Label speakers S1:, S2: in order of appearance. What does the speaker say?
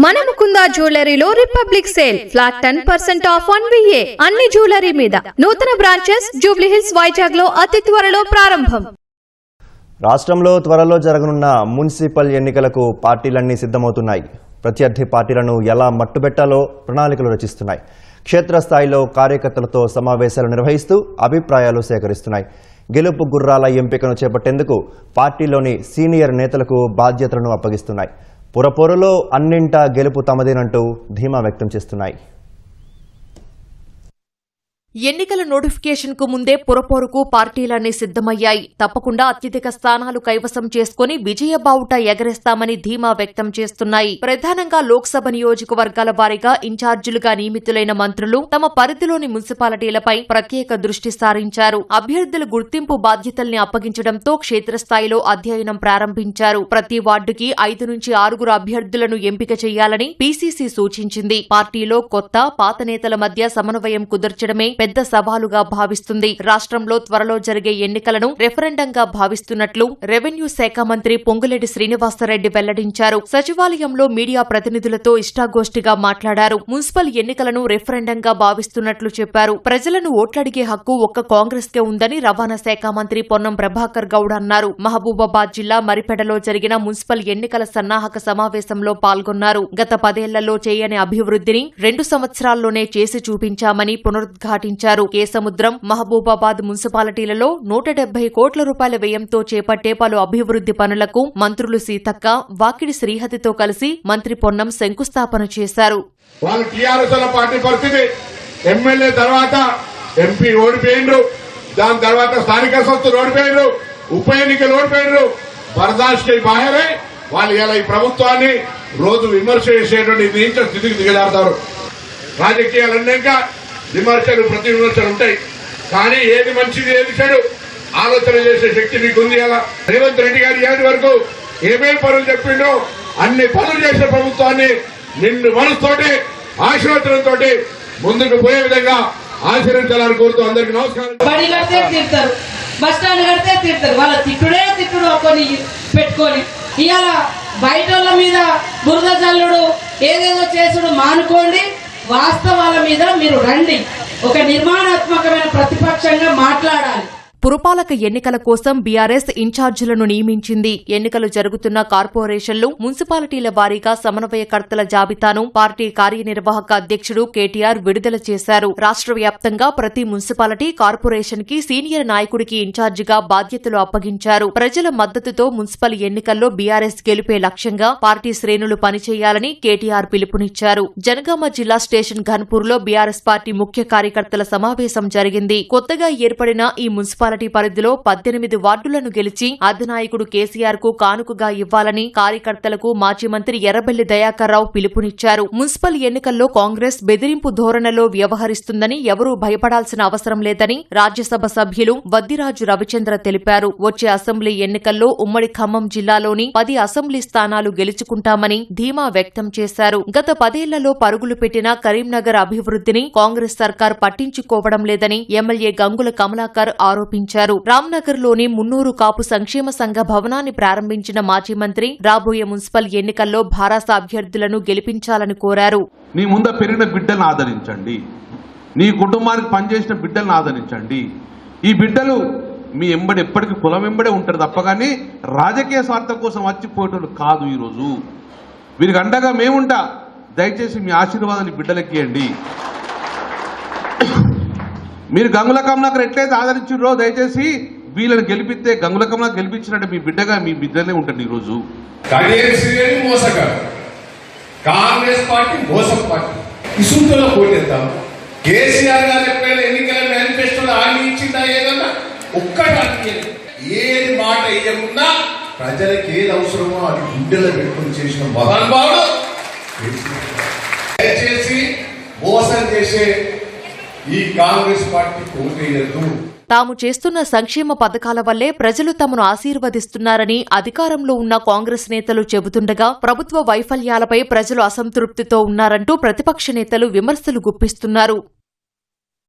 S1: మన ముకుంద జ్యువెలరీలో republic sale flat 10% off 1VA అన్ని జ్యువెలరీ మీద నూతన బ్రాంచెస్ జూబ్లీ హిల్స్ వైజాగ్ లో అతి త్వరలో ప్రారంభం.
S2: రాష్ట్రంలో త్వరలో జరగనున్న మున్సిపల్ ఎన్నికలకు పార్టీలన్నీ సిద్ధమవుతున్నాయి. ప్రత్యర్థి పార్టీలను ఎలా మట్టుబెట్టాలో ప్రణాళికలు రచిస్తున్నాయి. క్షేత్రస్థాయిలో కార్యకర్తలతో సమావేశాలు నిర్వహిస్తూ అభిప్రాయాలు సేకరిస్తున్నాయి. గెలుపు గుర్రాల ఎంపికను చేపట్టేందుకు పార్టీలోని సీనియర్ నేతలకు బాధ్యతలను అప్పగిస్తున్నాయి. పురపోరులో అన్నింటా గెలుపు తమదేనంటూ ధీమా వ్యక్తం చేస్తున్నాయి.
S3: ఎన్నికల నోటిఫికేషన్ కు ముందే పురపోరుకు పార్టీలన్నీ సిద్దమయ్యాయి. తప్పకుండా అత్యధిక స్థానాలు కైవసం చేసుకుని విజయ బావుట ఎగరేస్తామని ధీమా వ్యక్తం చేస్తున్నాయి. ప్రధానంగా లోక్సభ నియోజకవర్గాల వారీగా ఇన్ఛార్జీలుగా నియమితులైన మంత్రులు తమ పరిధిలోని మున్సిపాలిటీలపై ప్రత్యేక దృష్టి సారించారు. అభ్యర్థుల గుర్తింపు బాధ్యతల్ని అప్పగించడంతో క్షేత్రస్థాయిలో అధ్యయనం ప్రారంభించారు. ప్రతి వార్డుకి 5 నుంచి 6 అభ్యర్థులను ఎంపిక చేయాలని పీసీసీ సూచించింది. పార్టీలో కొత్త పాత నేతల మధ్య సమన్వయం కుదర్చడమే పెద్ద సవాలుగా భావిస్తుంది. రాష్ట్రంలో త్వరలో జరిగే ఎన్నికలను రెఫరెండంగా భావిస్తున్నట్లు రెవెన్యూ శాఖ మంత్రి పొంగులేటి శ్రీనివాసరెడ్డి వెల్లడించారు. సచివాలయంలో మీడియా ప్రతినిధులతో ఇష్టాగోష్ఠిగా మాట్లాడారు. మున్సిపల్ ఎన్నికలను రెఫరెండంగా భావిస్తున్నట్లు చెప్పారు. ప్రజలను ఓట్లడిగే హక్కు ఒక్క కాంగ్రెస్ కే ఉందని రవాణా శాఖ మంత్రి పొన్నం ప్రభాకర్ గౌడ్ అన్నారు. మహబూబాబాద్ జిల్లా మరిపెడలో జరిగిన మున్సిపల్ ఎన్నికల సన్నాహక సమావేశంలో పాల్గొన్నారు. గత 10 ఏళ్లలో చేయని అభివృద్ధిని 2 సంవత్సరాల్లోనే చేసి చూపించామని పునరుద్ఘాటించారు. కేసముద్రం, మహబూబాబాద్ మున్సిపాలిటీలలో 170 కోట్ల రూపాయల వ్యయంతో చేపట్టే పలు అభివృద్ది పనులకు మంత్రులు సీతక్క, వాకిడి శ్రీహతితో కలిసి మంత్రి పొన్నం శంకుస్థాపన చేశారు.
S4: వాళ్ళు టీఆర్ఎస్ పార్టీ పరిస్థితి ఎమ్మెల్యే తర్వాత ఎంపీ ఓడిపోయిండ్రు, దాని తర్వాత స్థానిక సంస్థలు ఓడిపోయిండ్రు, ఉప ఎన్నికలు ఓడిపోయిండ్రు. బర్దాష్ట్ బాహరే వాళ్ళు ఇలా ఈ ప్రభుత్వాన్ని రోజు విమర్శ చేసేటువంటి నీచ స్థితికి దిగజారుతారు. రాజకీయాలన్నాక విమర్శలు ప్రతి విమర్శలు ఉంటాయి, కానీ ఏది మంచిది ఏది చెడు ఆలోచన చేసే శక్తి మీకుంది. అలా రేవంత్ రెడ్డి గారి ఏది వరకు ఏమేమి పనులు చెప్పిండో అన్ని పనులు చేసే ప్రభుత్వాన్ని నిన్ను మనసుతోటి ఆశీర్వచనంతో ముందుకు పోయే విధంగా ఆశీర్వించాలని కోరుతూ అందరికీ నమస్కారం.
S5: బడి కడితే తిడతారు, బస్ స్టాండ్ కడితే తిడతారు, వాళ్ళ తిట్టుడు కొని పెట్టుకొని ఇవాళ బయట మీద బురద జల్లుడు ఏదేదో చేసుడు మానుకోండి. వాస్తవాల మీద మీరు రండి, ఒక నిర్మాణాత్మకమైన ప్రతిపక్షంగా మాట్లాడాలి.
S3: పురపాలక ఎన్నికల కోసం బీఆర్ఎస్ ఇన్ఛార్జీలను నియమించింది. ఎన్నికలు జరుగుతున్న కార్పొరేషన్లు, మున్సిపాలిటీల వారీగా సమన్వయకర్తల జాబితాను పార్టీ కార్యనిర్వాహక అధ్యక్షుడు కేటీఆర్ విడుదల చేశారు. రాష్ట్ర వ్యాప్తంగా ప్రతి మున్సిపాలిటీ, కార్పొరేషన్ కి సీనియర్ నాయకుడికి ఇన్ఛార్జిగా బాధ్యతలు అప్పగించారు. ప్రజల మద్దతుతో మున్సిపల్ ఎన్నికల్లో బీఆర్ఎస్ గెలిపే లక్ష్యంగా పార్టీ శ్రేణులు పనిచేయాలని కేటీఆర్ పిలుపునిచ్చారు. జనగామ జిల్లా స్టేషన్ ఘన్పూర్లో బీఆర్ఎస్ పార్టీ ముఖ్య కార్యకర్తల సమావేశం జరిగింది. కొత్తగా ఏర్పడిన ఈ మున్సిపాలిటీ పరిధిలో 18 వార్డులను గెలిచి అధినాయకుడు కేసీఆర్ కు కానుకగా ఇవ్వాలని కార్యకర్తలకు మాజీ మంత్రి ఎర్రబెల్లి దయాకర్ రావు పిలుపునిచ్చారు. మున్సిపల్ ఎన్నికల్లో కాంగ్రెస్ బెదిరింపు ధోరణిలో వ్యవహరిస్తుందని ఎవరూ భయపడాల్సిన అవసరం లేదని రాజ్యసభ సభ్యులు వద్దిరాజు రవిచంద్ర తెలిపారు. వచ్చే అసెంబ్లీ ఎన్నికల్లో ఉమ్మడి ఖమ్మం జిల్లాలోని 10 అసెంబ్లీ స్థానాలు గెలుచుకుంటామని ధీమా వ్యక్తం చేశారు. గత 10 ఏళ్లలో పరుగులు పెట్టిన కరీంనగర్ అభివృద్ధిని కాంగ్రెస్ సర్కార్ పట్టించుకోవడం లేదని ఎమ్మెల్యే గంగుల కమలాకర్ ఆరోపించారు. రామ్నగర్ లోని మున్నూరు కాపు సంక్షేమ సంఘ భవనాన్ని ప్రారంభించిన మాజీ మంత్రి రాబోయే మున్సిపల్ ఎన్నికల్లో భారాస అభ్యర్థులను గెలిపించాలని కోరారు.
S6: నీ ముంద పెరిగిన బిడ్డలను ఆదరించండి, నీ కుటుంబానికి పనిచేసిన బిడ్డలను ఆదరించండి. ఈ బిడ్డలు మీ ఎంబడి ఎప్పటికీ కులం వెంబడే ఉంటారు తప్ప కానీ రాజకీయ స్వార్థం కోసం వచ్చిపోయేటోళ్ళు కాదు. ఈరోజు వీరికి అండగా మేముంటా. దయచేసి మీ ఆశీర్వాదాన్ని బిడ్డలకి ఇవ్వండి. మీరు గంగుల కమలాకర్ ఎట్లయితే ఆదరించారో దయచేసి వీళ్ళని గెలిపిస్తే గంగుల కమలాకర్ గెలిపించినట్టు మీ బిడ్డగా మీ బిడ్డలే ఉంటుంది. ఈరోజు
S4: కాంగ్రెస్ పార్టీ మోసం పార్టీ ఇసుంతలో పోటేద్దాం. కేసీఆర్ గారు ఎప్పుడైనా ఎన్నికల మేనిఫెస్టోలో హామీ ఇచ్చిందా? ఏదన్నా ఒక్కటి ఏది మాట ఇవ్వకుండా ప్రజలకు ఏది అవసరమో అది గుండెలో పెట్టుకుని చేసిన మహానుభావుడు. దయచేసి మోసం చేసే ఈ కాంగ్రెస్ పార్టీకి ఓటేయద్దు.
S3: తాము చేస్తున్న సంక్షేమ పథకాల వల్లే ప్రజలు తమను ఆశీర్వదిస్తున్నారని అధికారంలో ఉన్న కాంగ్రెస్ నేతలు చెబుతుండగా ప్రభుత్వ వైఫల్యాలపై ప్రజలు అసంతృప్తితో ఉన్నారంటూ ప్రతిపక్ష నేతలు విమర్శలు గుప్పిస్తున్నారు.